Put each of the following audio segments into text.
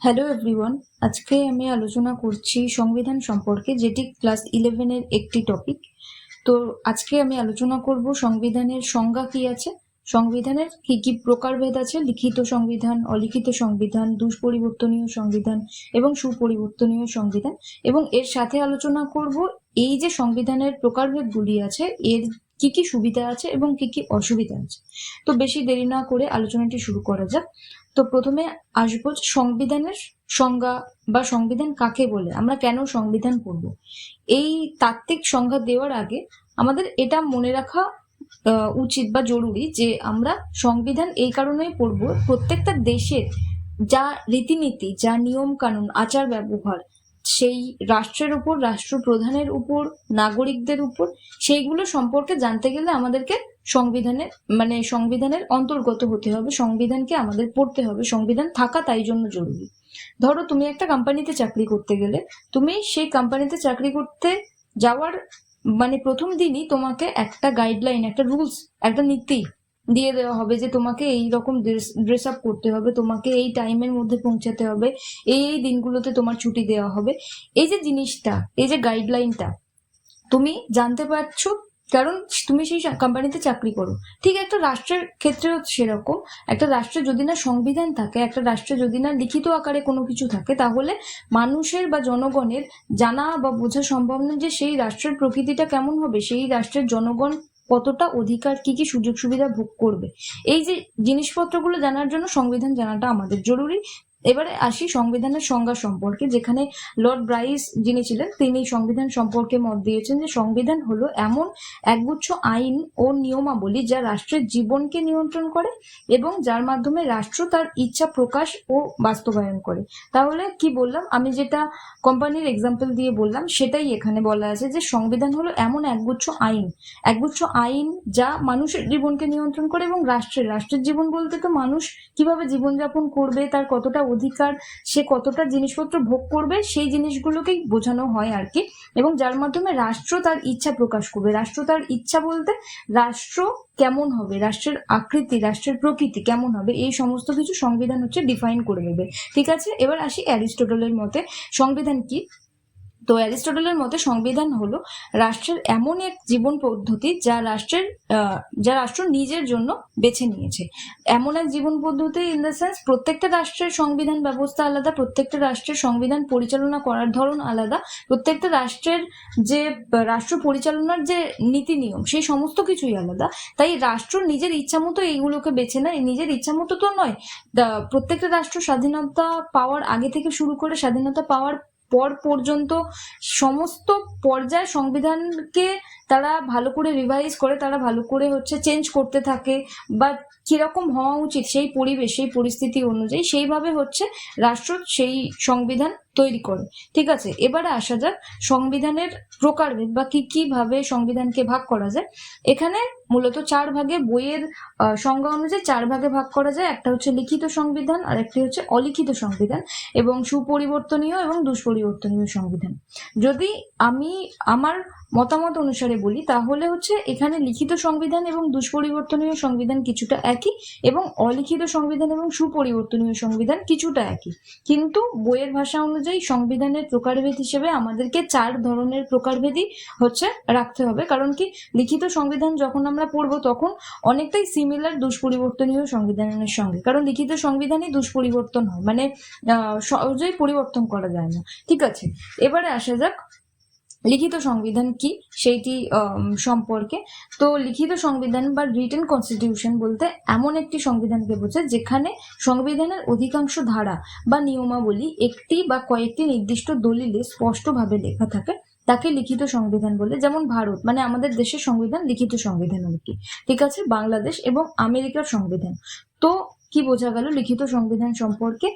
Hello everyone, আজকে আমি আলোচনা করছি সংবিধান সম্পর্কে, যেটি ক্লাস 11-এর একটি টপিক। তো আজকে আমি আলোচনা করব সংবিধানের সংজ্ঞা কি আছে, সংবিধানের কি কি প্রকারভেদ আছে, লিখিত সংবিধান, অলিখিত সংবিধান, দুষ্পরিবর্তনীয় সংবিধান এবং সুপরিবর্তনীয় সংবিধান। এবং এর সাথে আলোচনা করব এই যে সংবিধানের প্রকারভেদগুলি আছে এর কি কি সুবিধা আছে এবং কি কি অসুবিধা আছে। তো বেশি দেরি না করে আলোচনাটি শুরু করা যাক। তো প্রথমে আসবো সংবিধানের সংজ্ঞা বা সংবিধান কাকে বলে, আমরা কেন সংবিধান পড়ব। এই তাত্ত্বিক সংজ্ঞা দেওয়ার আগে আমাদের এটা মনে রাখা উচিত বা জরুরি যে আমরা সংবিধান এই কারণেই পড়ব, প্রত্যেকটা দেশের যা রীতিনীতি, যা নিয়ম কানুন, আচার ব্যবহার, সেই রাষ্ট্রের উপর, রাষ্ট্রপ্রধানের উপর, নাগরিকদের উপর, সেইগুলো সম্পর্কে জানতে গেলে আমাদেরকে সংবিধানের অন্তর্গত হতে হবে, সংবিধানকে আমাদের পড়তে হবে, সংবিধান থাকা তাই জন্য জরুরি। ধরো তুমি একটা কোম্পানিতে চাকরি করতে গেলে, তুমি সেই কোম্পানিতে চাকরি করতে যাওয়ার প্রথম দিনই তোমাকে একটা গাইডলাইন, একটা রুলস, একটা নীতি দিয়ে দেওয়া হবে যে তোমাকে এই রকম ড্রেস আপ করতে হবে, তোমাকে এই টাইমের মধ্যে পৌঁছাতে হবে, এই এই দিনগুলোতে তোমার ছুটি দেওয়া হবে। এই যে জিনিসটা, এই যে গাইডলাইনটা তুমি জানতে পারছো কারণ তুমি সেই কোম্পানিতে চাকরি করো। ঠিক একটা রাষ্ট্রের ক্ষেত্রেও সেরকম, একটা রাষ্ট্রে যদি না সংবিধান থাকে, একটা রাষ্ট্রে যদি না লিখিত আকারে কোনো কিছু থাকে, তাহলে মানুষের বা জনগণের জানা বা বোঝা সম্ভব নয় যে সেই রাষ্ট্রের প্রকৃতিটা কেমন হবে, সেই রাষ্ট্রের জনগণ কতটা অধিকার, কি কি সুযোগ সুবিধা ভোগ করবে। এই যে জিনিসপত্রগুলো জানার জন্য সংবিধান জানাটা আমাদের জরুরি। এবারে আসি সংবিধানের সংজ্ঞা সম্পর্কে, যেখানে লর্ড ব্রাইস যিনি ছিলেন তিনি সংবিধান সম্পর্কে মত দিয়েছেন যে সংবিধান হলো এমন একগুচ্ছ আইন ও নিয়মাবলী যা রাষ্ট্রের জীবনকে নিয়ন্ত্রণ করে এবং যার মাধ্যমে রাষ্ট্র তার ইচ্ছা প্রকাশ ও বাস্তবায়ন করে। তাহলে কি বললাম, আমি যেটা কোম্পানির এক্সাম্পল দিয়ে বললাম সেটাই এখানে বলা আছে যে সংবিধান হলো এমন একগুচ্ছ আইন যা মানুষের জীবনকে নিয়ন্ত্রণ করে এবং রাষ্ট্রের জীবন বলতে তো মানুষ কিভাবে জীবনযাপন করবে, তার কতটা অধিকার, সে কতটা জিনিসপত্র ভোগ করবে, সেই জিনিসগুলোকেই বোঝানো হয় আর কি। এবং যার মাধ্যমে রাষ্ট্র তার ইচ্ছা প্রকাশ করবে। রাষ্ট্র তার ইচ্ছা বলতে রাষ্ট্র কেমন হবে, রাষ্ট্রের আকৃতি, রাষ্ট্রের প্রকৃতি কেমন হবে, এই সমস্ত কিছু সংবিধান হচ্ছে ডিফাইন করে দেবে। ঠিক আছে, এবার আসি অ্যারিস্টটলের মতে সংবিধান কি। তো অ্যারিস্টটলের মতে সংবিধান হলো রাষ্ট্রের এমন এক জীবন পদ্ধতি যা রাষ্ট্র নিজের জন্য বেছে নিয়েছে। এমন এক জীবন পদ্ধতি ইন দ্য সেন্স, প্রত্যেকটা রাষ্ট্রের সংবিধান ব্যবস্থা আলাদা, প্রত্যেকটা রাষ্ট্রের সংবিধান পরিচালনা করার ধরন আলাদা, প্রত্যেকটা রাষ্ট্রের যে রাষ্ট্র পরিচালনার যে নীতি নিয়ম সেই সমস্ত কিছুই আলাদা। তাই রাষ্ট্র নিজের ইচ্ছা মতো এইগুলোকে বেছে নেয়। নিজের ইচ্ছা মতো তো নয়, প্রত্যেকটা রাষ্ট্র স্বাধীনতা পাওয়ার আগে থেকে শুরু করে স্বাধীনতা পাওয়ার পর পর্যন্ত সমস্ত পর্যায়ে সংবিধানকে তারা ভালো করে রিভাইজ করে, তারা ভালো করে চেঞ্জ করতে থাকে, বা কিরকম হওয়া উচিত সেই পরিবেশ, সেই পরিস্থিতি অনুযায়ী সেইভাবে রাষ্ট্র সেই সংবিধান তৈরি করে। ঠিক আছে, এবারে আসা যাক সংবিধানের প্রকারভেদ বা কি কি ভাবে সংবিধানকে ভাগ করা যায়। এখানে মূলত 4 ভাগে, বইয়ের সংজ্ঞা অনুযায়ী 4 ভাগে ভাগ করা যায়। একটা হচ্ছে লিখিত সংবিধান, আর একটি হচ্ছে অলিখিত সংবিধান এবং সুপরিবর্তনীয় এবং দুষ্পরিবর্তনীয় সংবিধান। যদি আমি আমার মতামত অনুসারে বলি তাহলে এখানে লিখিত সংবিধান এবং দুষ্পরিবর্তনীয় সংবিধান কিছুটা একই এবং অলিখিত সংবিধান এবং সুপরিবর্তনীয় সংবিধান কিছুটা একই। কিন্তু বইয়ের ভাষা অনুযায়ী সংবিধানের প্রকারভেদ হিসেবে আমাদেরকে 4 ধরনের প্রকারভেদই রাখতে হবে। কারণ কি, লিখিত সংবিধান যখন আমরা পড়বো তখন অনেকটাই সিমিলার দুষ্পরিবর্তনীয় সংবিধানের সঙ্গে, কারণ লিখিত সংবিধানই দুষ্পরিবর্তন হয়, সহজেই পরিবর্তন করা যায় না। ঠিক আছে, এবারে আসা যাক লিখিত সংবিধান কি সেইটি সম্পর্কে। তো লিখিত সংবিধান বা রিটেন কনস্টিটিউশন বলতে এমন একটি সংবিধানকে বোঝায় যেখানে সংবিধানের অধিকাংশ ধারা বা নিয়মাবলী একটি বা কয়েকটি নির্দিষ্ট দলিলে স্পষ্টভাবে লেখা থাকে, তাকে লিখিত সংবিধান বলে। যেমন ভারত, আমাদের দেশের সংবিধান লিখিত সংবিধান আর কি। ঠিক আছে, বাংলাদেশ এবং আমেরিকার সংবিধান। তো কি বোঝা গেল লিখিত সংবিধান সম্পর্কে?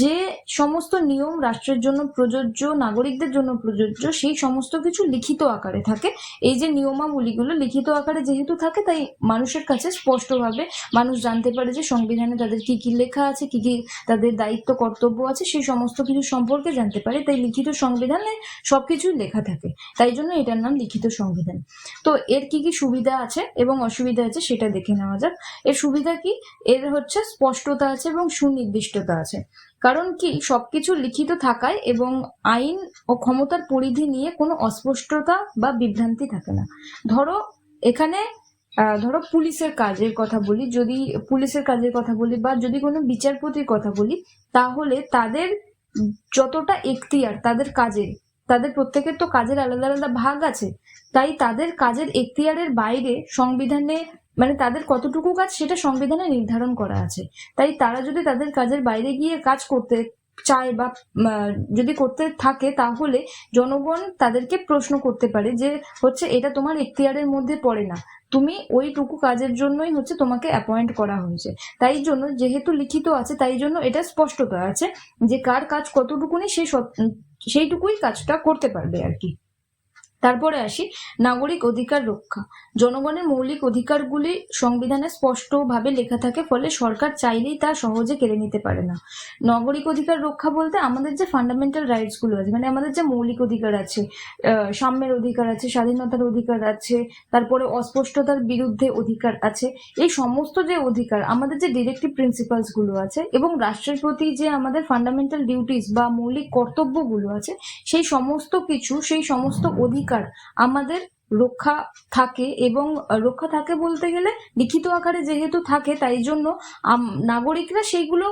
যে সমস্ত নিয়ম রাষ্ট্রের জন্য প্রযোজ্য, নাগরিকদের জন্য প্রযোজ্য, সেই সমস্ত কিছু লিখিত আকারে থাকে। এই যে নিয়মাবলীগুলো লিখিত আকারে যেহেতু থাকে, তাই মানুষের কাছে স্পষ্টভাবে মানুষ জানতে পারে যে সংবিধানে তাদের কি কি লেখা আছে, কি কি তাদের দায়িত্ব কর্তব্য আছে, সেই সমস্ত কিছু সম্পর্কে জানতে পারে। তাই লিখিত সংবিধানে সবকিছুই লেখা থাকে, তাই জন্য এটার নাম লিখিত সংবিধান। তো এর কি কি সুবিধা আছে এবং অসুবিধা আছে সেটা দেখে নেওয়া যাক। এর সুবিধা কি? এর স্পষ্টতা আছে এবং সুনির্দিষ্টতা আছে। কারণ কি, সবকিছু লিখিত থাকায় এবং আইন ও ক্ষমতার পরিধি নিয়ে কোনো অস্পষ্টতা বা বিভ্রান্তি থাকে না। ধরো এখানে ধরো পুলিশের কাজের কথা বলি, যদি পুলিশের কাজের কথা বলি বা যদি কোনো বিচারপতির কথা বলি, তাহলে তাদের যতটা এখতিয়ার তাদের কাজে, তাদের প্রত্যেকের তো কাজের আলাদা আলাদা ভাগ আছে, তাই তাদের কাজের এখতিয়ারের বাইরে সংবিধানে মানে তাদের কতটুকু কাজ সেটা সংবিধানে নির্ধারণ করা আছে। তাই তারা যদি তাদের কাজের বাইরে গিয়ে কাজ করতে চায় বা যদি করতে থাকে, তাহলে জনগণ তাদেরকে প্রশ্ন করতে পারে যে হচ্ছে এটা তোমার এখতিয়ারের মধ্যে পড়ে না, তুমি ওইটুকু কাজের জন্যই হচ্ছে তোমাকে অ্যাপয়েন্ট করা হয়েছে। তাই জন্য যেহেতু লিখিত আছে, তাই জন্য এটা স্পষ্টতা আছে যে কার কাজ কতটুকুনি সেইটুকুই কাজটা করতে পারবে আর কি। তারপরে আসি নাগরিক অধিকার রক্ষা। জনগণের মৌলিক অধিকারগুলি সংবিধানে স্পষ্টভাবে লেখা থাকে, ফলে সরকার চাইলেই তা সহজে কেড়ে নিতে পারে না। নাগরিক অধিকার রক্ষা বলতে আমাদের যে ফান্ডামেন্টাল রাইটস গুলো আছে, মানে আমাদের যে মৌলিক অধিকার আছে, সাম্যের অধিকার আছে, স্বাধীনতার অধিকার আছে, তারপরে অস্পষ্টতার বিরুদ্ধে অধিকার আছে, এই সমস্ত যে অধিকার, আমাদের যে ডিরেক্টিভ প্রিন্সিপালস গুলো আছে এবং রাষ্ট্রের প্রতি যে আমাদের ফান্ডামেন্টাল ডিউটিস বা মৌলিক কর্তব্যগুলো আছে, সেই সমস্ত কিছু, সেই সমস্ত অধিকার আমাদের রক্ষা থাকে। এবং রক্ষা থাকে বলতে গেলে লিখিত আকারে যেহেতু থাকে, তাই জন্য নাগরিকরা সেইগুলো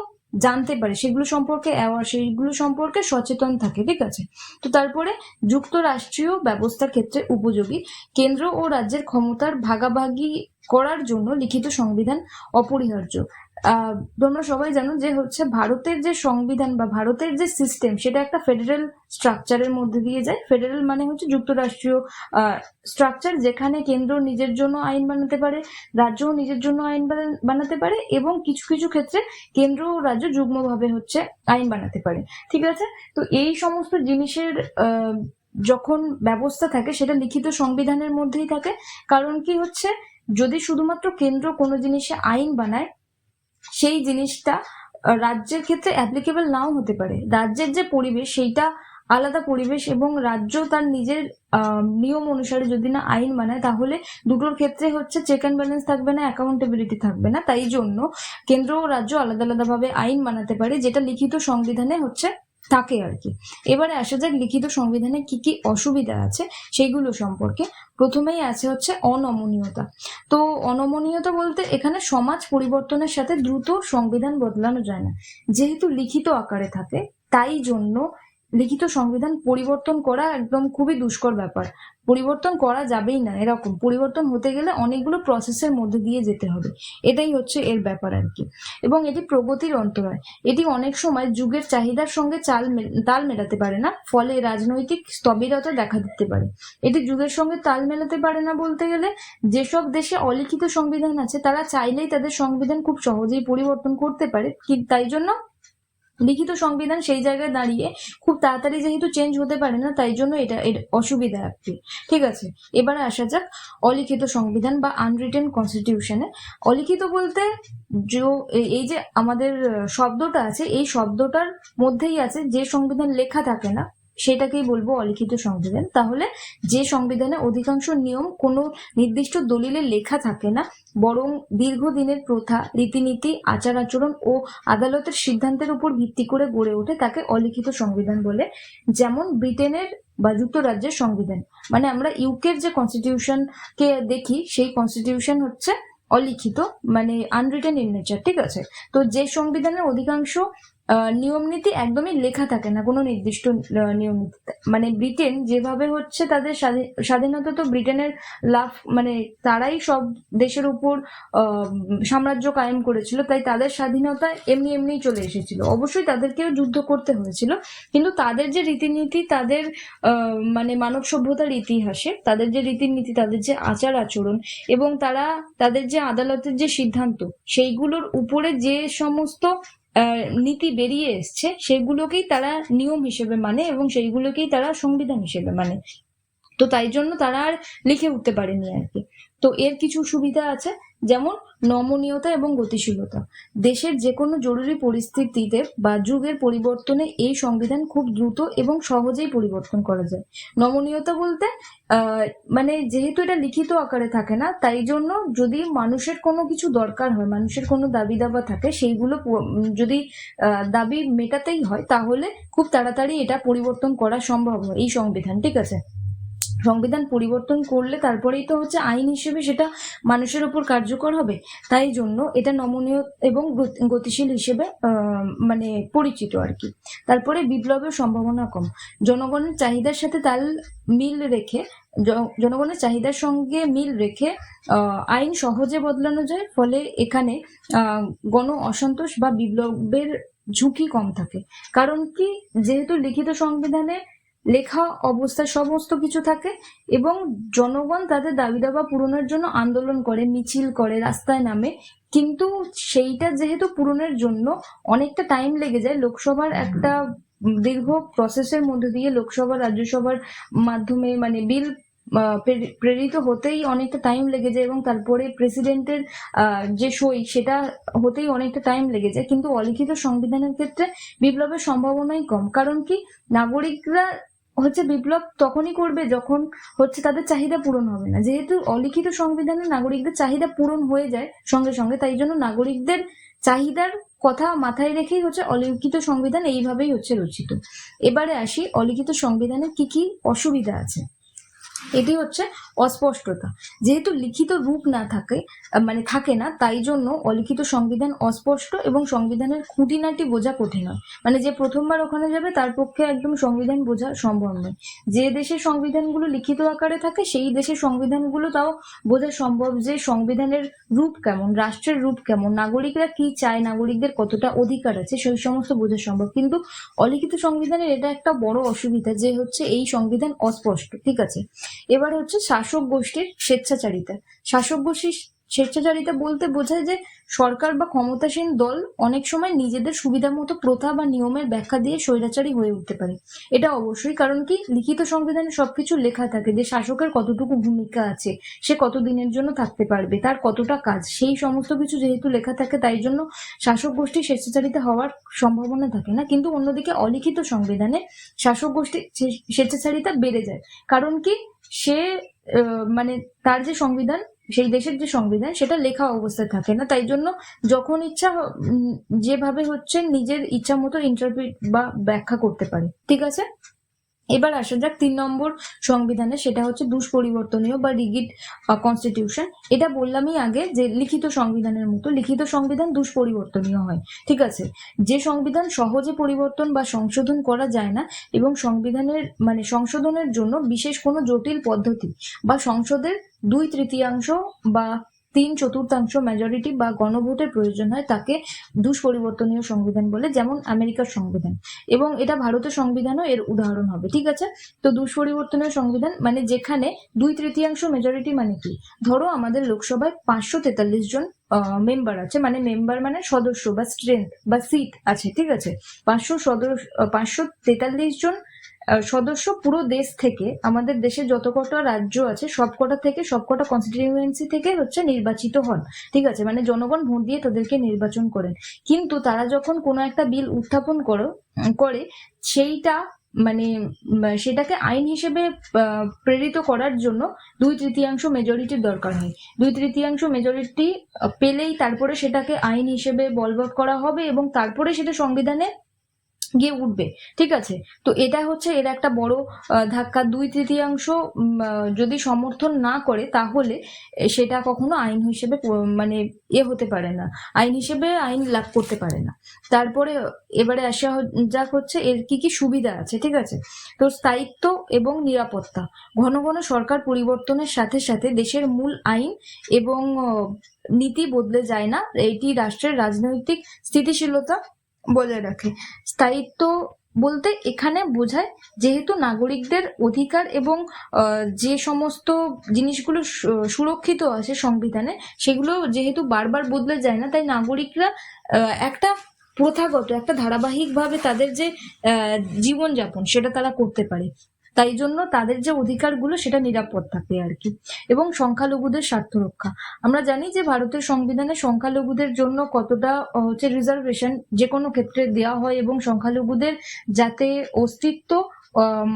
জানতে পারে, সেগুলো সম্পর্কে অ্যাওয়ার, সেইগুলো সম্পর্কে সচেতন থাকে, ঠিক আছে। তো তারপরে যুক্তরাষ্ট্রীয় ব্যবস্থার ক্ষেত্রে উপযোগী, কেন্দ্র ও রাজ্যের ক্ষমতার ভাগাভাগি করার জন্য লিখিত সংবিধান অপরিহার্য। তোমরা সবাই জানো যে হচ্ছে ভারতের যে সংবিধান বা ভারতের যে সিস্টেম, সেটা একটা ফেডারেল স্ট্রাকচারের মধ্যে দিয়ে যায়। ফেডারেল মানে হচ্ছে যুক্তরাষ্ট্রীয় স্ট্রাকচার, যেখানে কেন্দ্র নিজের জন্য আইন বানাতে পারে, রাজ্যও নিজের জন্য আইন বানাতে পারে, এবং কিছু কিছু ক্ষেত্রে কেন্দ্র ও রাজ্য যুগ্মভাবে হচ্ছে আইন বানাতে পারে, ঠিক আছে। তো এই সমস্ত জিনিসের যখন ব্যবস্থা থাকে, সেটা লিখিত সংবিধানের মধ্যেই থাকে। কারণ কি হচ্ছে, যদি শুধুমাত্র কেন্দ্র কোনো জিনিসে আইন বানায়, সেই জিনিসটা রাজ্যের ক্ষেত্রে অ্যাপ্লিকেবল নাও হতে পারে। রাজ্যের যে পরিবেশ সেইটা আলাদা পরিবেশ, এবং রাজ্য তার নিজের নিয়ম অনুসারে যদি না আইন বানায়, তাহলে দুটোর ক্ষেত্রে হচ্ছে চেক অ্যান্ড ব্যালেন্স থাকবে না, অ্যাকাউন্টেবিলিটি থাকবে না। তাই জন্য কেন্দ্র ও রাজ্য আলাদা আলাদা ভাবে আইন বানাতে পারে, যেটা লিখিত সংবিধানে হচ্ছে থাকে আর কি। এবারে আসা যাক লিখিত সংবিধানে কি কি অসুবিধা আছে সেইগুলো সম্পর্কে। প্রথমেই আছে হচ্ছে অনমনীয়তা। তো অনমনীয়তা বলতে এখানে সমাজ পরিবর্তনের সাথে দ্রুত সংবিধান বদলানো যায় না। যেহেতু লিখিত আকারে থাকে, তাই জন্য লিখিত সংবিধান পরিবর্তন করা একদম খুবই দুষ্কর ব্যাপার। পরিবর্তন করা যাবেই না, এরকম পরিবর্তন হতে গেলে অনেকগুলো প্রসেসের মধ্যে দিয়ে যেতে হবে, এটাই হচ্ছে এর ব্যাপার আর কি। এবং এটি প্রগতির অন্তরায়। এটি অনেক সময় যুগের চাহিদার সঙ্গে তাল মেলাতে পারে না, ফলে রাজনৈতিক স্থবিরতা দেখা দিতে পারে। এটি যুগের সঙ্গে তাল মেলাতে পারে না বলতে গেলে, যেসব দেশে অলিখিত সংবিধান আছে, তারা চাইলেই তাদের সংবিধান খুব সহজেই পরিবর্তন করতে পারে, তাই জন্য লিখিত সংবিধান সেই জায়গায় দাঁড়িয়ে খুব তাড়াতাড়ি যেহেতু চেঞ্জ হতে পারে না, তাই জন্য এটা এর অসুবিধা একটি, ঠিক আছে। এবারে আসা যাক অলিখিত সংবিধান বা আনরিটেন কনস্টিটিউশনে। অলিখিত বলতে এই যে আমাদের শব্দটা আছে, এই শব্দটার মধ্যেই আছে যে সংবিধান লেখা থাকে না, সেটাকেই বলবো অলিখিত সংবিধান। তাহলে যে সংবিধানে অধিকাংশ নিয়ম কোনো নির্দিষ্ট দলিলে লেখা থাকে না, বরং দীর্ঘদিনের প্রথা, রীতিনীতি, আচার আচরণ ও আদালতের সিদ্ধান্তের উপর ভিত্তি করে গড়ে ওঠে, তাকে অলিখিত সংবিধান বলে। যেমন ব্রিটেনের বা যুক্তরাজ্যের সংবিধান, মানে আমরা ইউকের যে কনস্টিটিউশন কে দেখি, সেই কনস্টিটিউশন হচ্ছে অলিখিত, মানে আনরিটেন ইন নেচার, ঠিক আছে। তো যে সংবিধানের অধিকাংশ নিয়ম নীতি একদমই লেখা থাকে না, কোনো নির্দিষ্ট নিয়ম নীতি, মানে ব্রিটেন যেভাবে হচ্ছে তাদের স্বাধীনতা, তো ব্রিটেনের লাভ, মানে তারাই সব দেশের উপর সাম্রাজ্য কায়েম করেছিল, তাই তাদের স্বাধীনতা এমনি এমনিই চলে এসেছিল। অবশ্যই তাদেরকেও যুদ্ধ করতে হয়েছিল, কিন্তু তাদের যে রীতিনীতি, তাদের মানে মানব সভ্যতার ইতিহাসে তাদের যে রীতিনীতি, তাদের যে আচার আচরণ, এবং তাদের যে আদালতের যে সিদ্ধান্ত, সেইগুলোর উপরে যে সমস্ত নীতি বেরিয়ে এসছে, সেগুলোকেই তারা নিয়ম হিসেবে মানে এবং সেইগুলোকেই তারা সংবিধান হিসেবে মানে। তো তাই জন্য তারা আর লিখে উঠতে পারেনি আর কি। তো এর কিছু সুবিধা আছে, যেমন নমনীয়তা এবং গতিশীলতা। দেশের যে কোনো জরুরি পরিস্থিতিতে বা যুগের পরিবর্তনে এই সংবিধান খুব দ্রুত এবং সহজেই পরিবর্তন করা যায়। নমনীয়তা বলতে মানে যেহেতু এটা লিখিত আকারে থাকে না, তাই জন্য যদি মানুষের কোনো কিছু দরকার হয়, মানুষের কোনো দাবি দাবা থাকে, সেইগুলো যদি দাবি মেটাতেই হয়, তাহলে খুব তাড়াতাড়ি এটা পরিবর্তন করা সম্ভব হয় এই সংবিধান। ঠিক আছে, সংবিধান পরিবর্তন করলে তারপরেই তো হচ্ছে আইন হিসেবে সেটা মানুষের উপর কার্যকর হবে। তাই জন্য এটা নমনীয় এবং গতিশীল হিসেবে মানে পরিচিত আর কি। তারপরে বিপ্লবের সম্ভাবনা কম। জনগণের চাহিদার সাথে মিল রেখে জনগণের চাহিদার সঙ্গে মিল রেখে আইন সহজে বদলানো যায়, ফলে এখানে গণ অসন্তোষ বা বিপ্লবের ঝুঁকি কম থাকে। কারণ কি, যেহেতু লিখিত সংবিধানে লেখা অবস্থায় সমস্ত কিছু থাকে এবং জনগণ তাদের দাবি দাবা পূরণের জন্য আন্দোলন করে, মিছিল করে, রাস্তায় নামে, কিন্তু সেইটা যেহেতু পূরণের জন্য অনেকটা টাইম লেগে যায়, লোকসভার একটা দীর্ঘ প্রসেসের মধ্যে দিয়ে লোকসভা রাজ্যসভার মাধ্যমে মানে বিল প্রেরিত হতেই অনেকটা টাইম লেগে যায় এবং তারপরে প্রেসিডেন্টের যে সই সেটা হতেই অনেকটা টাইম লেগে যায়। কিন্তু অলিখিত সংবিধানের ক্ষেত্রে বিপ্লবের সম্ভাবনাই কম। কারণ কি, নাগরিকরা হচ্ছে বিপ্লব তখনই করবে যখন হচ্ছে তাদের চাহিদা পূরণ হবে না। যেহেতু অলিখিত সংবিধানে নাগরিকদের চাহিদা পূরণ হয়ে যায় সঙ্গে সঙ্গে, তাই জন্য নাগরিকদের চাহিদার কথা মাথায় রেখেই হচ্ছে অলিখিত সংবিধান এইভাবেই হচ্ছে রচিত। এবারে আসি অলিখিত সংবিধানের কি কি অসুবিধা আছে। এটি হচ্ছে অস্পষ্টতা। যেহেতু লিখিত রূপ না থাকে মানে থাকে না, তাই জন্য অলিখিত সংবিধান অস্পষ্ট এবং সংবিধানের খুঁটিনাটি বোঝা কঠিন হয়। মানে যে প্রথমবার ওখানে যাবে তার পক্ষে একদম সংবিধান বোঝা সম্ভব নয়। যে দেশের সংবিধানগুলো লিখিত আকারে থাকে সেই দেশের সংবিধানগুলো তাও বোঝা সম্ভব, যে সংবিধানের রূপ কেমন, রাষ্ট্রের রূপ কেমন, নাগরিকরা কি চায়, নাগরিকদের কতটা অধিকার আছে, সেই সমস্ত বোঝা সম্ভব। কিন্তু অলিখিত সংবিধানের এটা একটা বড় অসুবিধা, যে হচ্ছে এই সংবিধান অস্পষ্ট। ঠিক আছে, এবার হচ্ছে শাসক গোষ্ঠীর স্বেচ্ছাচারিতা। শাসক গোষ্ঠীর স্বেচ্ছাচারিতা বলতে বোঝায় যে সরকার বা ক্ষমতাসীন দল অনেক সময় নিজেদের সুবিধা মতো প্রথা বা নিয়মের ব্যাখ্যা দিয়ে স্বৈরাচারী হয়ে উঠতে পারে। এটা অবশ্যই, কারণ কি, লিখিত সংবিধানে সবকিছু লেখা থাকে যে শাসকের কতটুকু ভূমিকা আছে, সে কতদিনের জন্য থাকতে পারবে, তার কতটা কাজ, সেই সমস্ত কিছু যেহেতু লেখা থাকে, তাই জন্য শাসক গোষ্ঠী স্বেচ্ছাচারিতা হওয়ার সম্ভাবনা থাকে না। কিন্তু অন্যদিকে অলিখিত সংবিধানে শাসক গোষ্ঠী স্বেচ্ছাচারিতা বেড়ে যায়। কারণ কি, সে মানে তার যে সংবিধান, সেই দেশের যে সংবিধান, সেটা লেখা অবস্থায় থাকে না, তাই জন্য যখন ইচ্ছা যেভাবে হচ্ছে নিজের ইচ্ছা মতো ইন্টারপ্রিট বা ব্যাখ্যা করতে পারে। ঠিক আছে, এবার আসা যাক 3 নম্বর সংবিধানে, সেটা হচ্ছে দুষ্পরিবর্তনীয় বা রিগিড কনস্টিটিউশন। এটা বললামই আগে যে লিখিত সংবিধানের মতো লিখিত সংবিধান দুষ্পরিবর্তনীয় হয়। ঠিক আছে, যে সংবিধান সহজে পরিবর্তন বা সংশোধন করা যায় না এবং সংবিধানের মানে সংশোধনের জন্য বিশেষ কোনো জটিল পদ্ধতি বা সংসদের 2/3 বা 3/4 মেজরিটি বা গণভোটের প্রয়োজন হয়, তাকে দুষ্পরিবর্তনীয় সংবিধান বলে, যেমন আমেরিকার সংবিধান, এবং এটা ভারতের সংবিধানও এর উদাহরণ হবে। ঠিক আছে, তো দুষ্পরিবর্তনীয় সংবিধান মানে যেখানে 2/3 মেজরিটি মানে কি, ধরো আমাদের লোকসভায় 543 জন মেম্বার আছে, মানে মেম্বার মানে সদস্য বা স্ট্রেংথ বা সিট আছে। ঠিক আছে, 543 জন সদস্য পুরো দেশ থেকে, আমাদের দেশে যত কটা রাজ্য আছে সবকটা থেকে, সবকটা কনস্টিটিউয়েন্সি থেকে হচ্ছে নির্বাচিত হন। ঠিক আছে, মানে জনগণ ভোট দিয়ে তাদেরকে নির্বাচন করেন। কিন্তু তারা যখন কোনো একটা বিল উত্থাপন করে সেইটা মানে সেটাকে আইন হিসেবে প্রেরিত করার জন্য 2/3 মেজরিটির দরকার হয়। 2/3 মেজরিটি পেলেই তারপরে সেটাকে আইন হিসেবে বলবৎ করা হবে এবং তারপরে সেটা সংবিধানে গিয়ে উঠবে। ঠিক আছে, তো এটা হচ্ছে এর একটা বড় ধাক্কা। 2/3 যদি সমর্থন না করে তাহলে সেটা কখনো আইন হিসেবে মানে হতে পারে না, আইন হিসেবে আইন লাভ করতে পারে না। তারপরে এবারে আসা যাক হচ্ছে এর কি কি সুবিধা আছে। ঠিক আছে, তো স্থায়িত্ব এবং নিরাপত্তা। ঘন ঘন সরকার পরিবর্তনের সাথে সাথে দেশের মূল আইন এবং নীতি বদলে যায় না, এটি রাষ্ট্রের রাজনৈতিক স্থিতিশীলতা বজায় রাখে। স্থায়িত্ব বলতে এখানে বোঝায় যেহেতু নাগরিকদের অধিকার এবং যে সমস্ত জিনিসগুলো সুরক্ষিত আছে সংবিধানে, সেগুলো যেহেতু বারবার বদলে যায় না, তাই নাগরিকরা একটা প্রথাগত একটা ধারাবাহিকভাবে তাদের যে জীবনযাপন সেটা তারা করতে পারে। তাই জন্য তাদের যে অধিকারগুলো সেটা নিরাপদ থাকে আর কি। এবং সংখ্যালঘুদের স্বার্থ রক্ষা, আমরা জানি যে ভারতের সংবিধানে সংখ্যালঘুদের জন্য কতটা হচ্ছে রিজার্ভেশন যে কোনো ক্ষেত্রে দেওয়া হয়, এবং সংখ্যালঘুদের যাতে অস্তিত্ব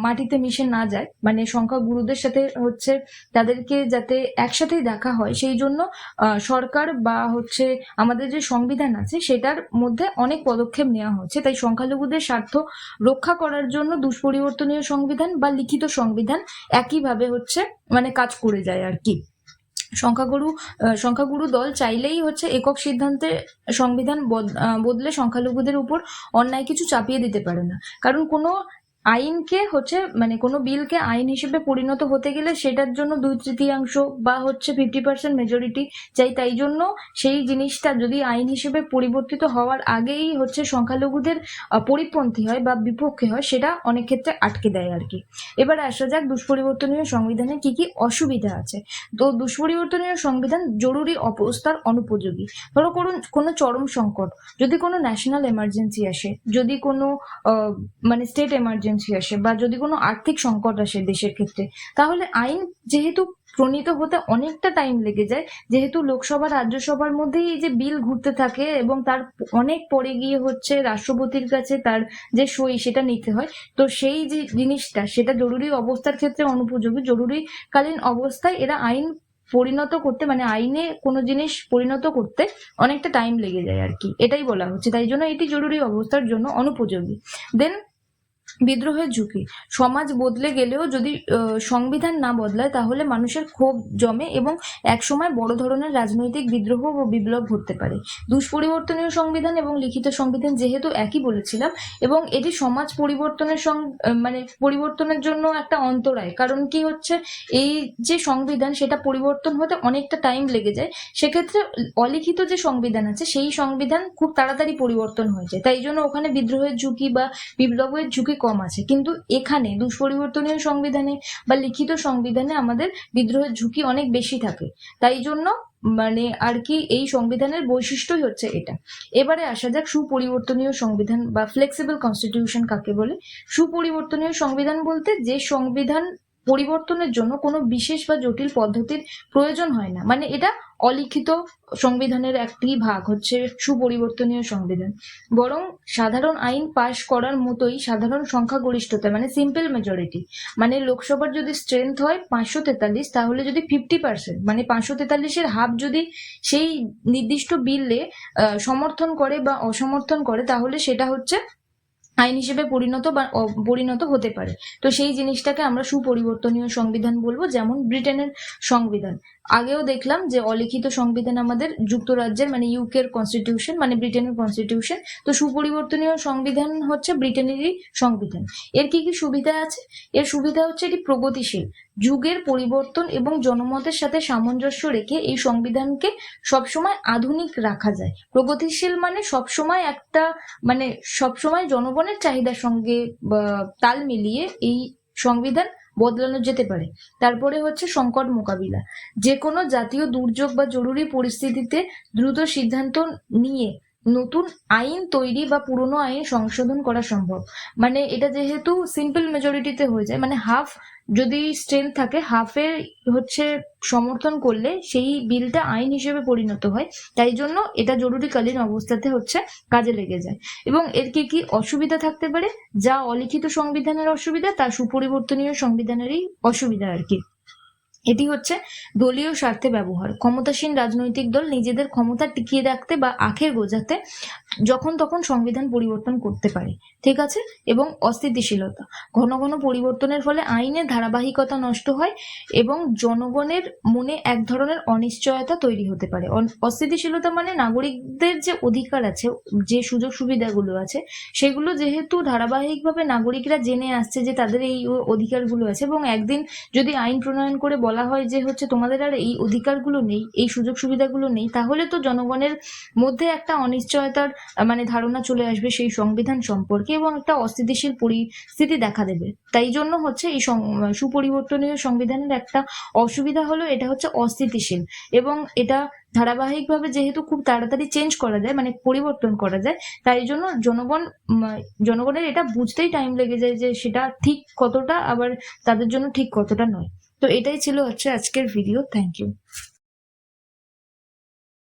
মাটিতে মিশে না যায়, মানে সংখ্যাগুরুদের সাথে হচ্ছে তাদেরকে যাতে একসাথেই দেখা হয়, সেই জন্য সরকার বা হচ্ছে আমাদের যে সংবিধান আছে সেটার মধ্যে অনেক পদক্ষেপ নেওয়া হচ্ছে। তাই সংখ্যালঘুদের স্বার্থ রক্ষা করার জন্য দুষ্পরিবর্তনীয় সংবিধান বা লিখিত সংবিধান একইভাবে হচ্ছে মানে কাজ করে যায় আর কি। সংখ্যাগুরু দল চাইলেই হচ্ছে একক সিদ্ধান্তে সংবিধান বদলে সংখ্যালঘুদের উপর অন্যায় কিছু চাপিয়ে দিতে পারে না, কারণ কোনো আইনকে হচ্ছে মানে কোনো বিলকে আইন হিসেবে পরিণত হতে গেলে সেটার জন্য 2/3 বা হচ্ছে 50% মেজরিটি চাই। তাই জন্য সেই জিনিসটা যদি আইন হিসেবে পরিবর্তিত হওয়ার আগেই হচ্ছে সংখ্যালঘুদের পরিপন্থী হয় বা বিপক্ষে হয়, সেটা অনেক ক্ষেত্রে আটকে দেয় আর কি। এবার আসা যাক দুষ্পরিবর্তনীয় সংবিধানে কি কি অসুবিধা আছে। তো দুষ্পরিবর্তনীয় সংবিধান জরুরি অবস্থার অনুপযোগী। ধরো কোনো চরম সংকট, যদি কোনো ন্যাশনাল এমার্জেন্সি আসে, যদি কোনো মানে স্টেট এমার্জেন্সি আসে, বা যদি কোনো আর্থিক সংকট আসে দেশের ক্ষেত্রে, তাহলে আইন যেহেতু প্রণীত হতে অনেকটা টাইম লেগে যায়, যেহেতু লোকসভা রাজ্যসভার মধ্যেই এই যে বিল ঘুরতে থাকে এবং তার অনেক পরে গিয়ে হচ্ছে রাষ্ট্রপতির কাছে তার যে সই সেটা নিতে হয়, তো সেই যে জিনিসটা সেটা জরুরি অবস্থার ক্ষেত্রে অনুপযোগী। জরুরিকালীন অবস্থায় এরা আইন পরিণত করতে, মানে আইনে কোনো জিনিস পরিণত করতে অনেকটা টাইম লেগে যায় আর কি, এটাই বলা হচ্ছে। তাই জন্য এটি জরুরি অবস্থার জন্য অনুপযোগী। দেন বিদ্রোহের ঝুঁকি, সমাজ বদলে গেলেও যদি সংবিধান না বদলায় তাহলে মানুষের ক্ষোভ জমে এবং একসময় বড় ধরনের রাজনৈতিক বিদ্রোহ ও বিপ্লব ঘটতে পারে। দুষ্পরিবর্তনীয় সংবিধান এবং লিখিত সংবিধান যেহেতু একই বলেছিলাম, এবং এটি সমাজ মানে পরিবর্তনের জন্য একটা অন্তরায়, কারণ কি হচ্ছে এই যে সংবিধান সেটা পরিবর্তন হতে অনেকটা টাইম লেগে যায়, সেক্ষেত্রে অলিখিত যে সংবিধান আছে সেই সংবিধান খুব তাড়াতাড়ি পরিবর্তন হয়ে যায়, তাই জন্য ওখানে বিদ্রোহের ঝুঁকি বা বিপ্লবের ঝুঁকি কম আছে। কিন্তু এখানে দুষ্পরিবর্তনীয় সংবিধানে বা লিখিত সংবিধানে আমাদের বিদ্রোহের ঝুঁকি অনেক বেশি থাকে, তাই জন্য মানে আর কি এই সংবিধানের বৈশিষ্ট্যই হচ্ছে এটা। এবারে আসা যাক সুপরিবর্তনীয় সংবিধান বা ফ্লেক্সিবল কনস্টিটিউশন কাকে বলে। সুপরিবর্তনীয় সংবিধান বলতে যে সংবিধান পরিবর্তনের জন্য কোনো বিশেষ বা জটিল পদ্ধতির প্রয়োজন হয় না, মানে এটা অলিখিত সংবিধানের একটি ভাগ হচ্ছে সুপরিবর্তনীয় সংবিধান, বরং সাধারণ আইন পাশ করার মতোই সাধারণ সংখ্যাগরিষ্ঠতা, মানে সিম্পল মেজরিটি, মানে লোকসভার যদি স্ট্রেংথ হয় 543, তাহলে যদি 50% মানে 543-এর হাফ যদি সেই নির্দিষ্ট বিলে সমর্থন করে বা অসমর্থন করে, তাহলে সেটা হচ্ছে আইন হিসেবে পরিণত বা অপরিণত হতে পারে। তো সেই জিনিসটাকে আমরা সুপরিবর্তনীয় সংবিধান বলবো। যেমন ব্রিটেনের সংবিধান, আগেও দেখলাম যে অলিখিত সংবিধান আমাদের যুক্তরাজ্যের মানে ইউকের কনস্টিটিউশন, মানে ব্রিটেনের কনস্টিটিউশন। তো সুপরিবর্তনীয় সংবিধান হচ্ছে ব্রিটেনেরই সংবিধান। এর কি কি সুবিধা আছে? এর সুবিধা হচ্ছে এটি প্রগতিশীল, যুগের পরিবর্তন এবং জনমতের সাথে সামঞ্জস্য রেখে এই সংবিধানকে সবসময় আধুনিক রাখা যায়। প্রগতিশীল মানে সবসময় একটা মানে সবসময় জনগণের চাহিদার সঙ্গে তাল মিলিয়ে এই সংবিধান বদলানো যেতে পারে। তারপরে হচ্ছে সংকট মোকাবিলা, যে কোনো জাতীয় দুর্যোগ বা জরুরি পরিস্থিতিতে দ্রুত সিদ্ধান্ত নিয়ে নতুন আইন তৈরি বা পুরনো আইন সংশোধন করা সম্ভব। মানে এটা যেহেতু সিম্পল মেজরিটিতে হয়ে যায়, মানে হাফ যদি স্ট্রেংথ থাকে, হাফের হচ্ছে সমর্থন করলে সেই বিলটা আইন হিসেবে পরিণত হয়, তাই জন্য এটা জরুরিকালীন অবস্থাতে হচ্ছে কাজে লেগে যায়। এবং এর কি কি অসুবিধা থাকতে পারে, যা অলিখিত সংবিধানের অসুবিধা তা সুপরিবর্তনীয় সংবিধানেরই অসুবিধা আর কি। এটি হচ্ছে দলীয় স্বার্থে ব্যবহার, ক্ষমতাসীন রাজনৈতিক দল নিজেদের ক্ষমতা টিকিয়ে রাখতে বা আখের গোজাতে যখন তখন সংবিধান পরিবর্তন করতে পারে, ঠিক আছে। এবং অস্থিতিশীলতা, ঘন ঘন পরিবর্তনের ফলে আইনের ধারাবাহিকতা নষ্ট হয় এবং জনগণের মনে এক ধরনের অনিশ্চয়তা তৈরি হতে পারে। অস্থিতিশীলতা মানে নাগরিকদের যে অধিকার আছে, যে সুযোগ সুবিধাগুলো আছে, সেগুলো যেহেতু ধারাবাহিকভাবে নাগরিকরা জেনে আসছে যে তাদের এই অধিকারগুলো আছে, এবং একদিন যদি আইন প্রণয়ন করে বলা বলা হয় যে হচ্ছে তোমাদের আর এই অধিকারগুলো নেই, এই সুযোগ সুবিধাগুলো নেই, তাহলে তো জনগণের মধ্যে একটা অনিশ্চয়তার মানে ধারণা চলে আসবে সেই সংবিধান সম্পর্কে এবং একটা অস্থিতিশীল পরিস্থিতি দেখা দেবে। তাই জন্য হচ্ছে এই সুপরিবর্তনীয় সংবিধানের একটা অসুবিধা হলো এটা হচ্ছে অস্থিতিশীল, এবং এটা ধারাবাহিকভাবে যেহেতু খুব তাড়াতাড়ি চেঞ্জ করা যায় মানে পরিবর্তন করা যায়, তাই জন্য জনগণের এটা বুঝতেই টাইম লেগে যায় যে সেটা ঠিক কতটা আবার তাদের জন্য ঠিক কতটা নয়। তো এটাই ছিল হচ্ছে আজকের ভিডিও। Thank you.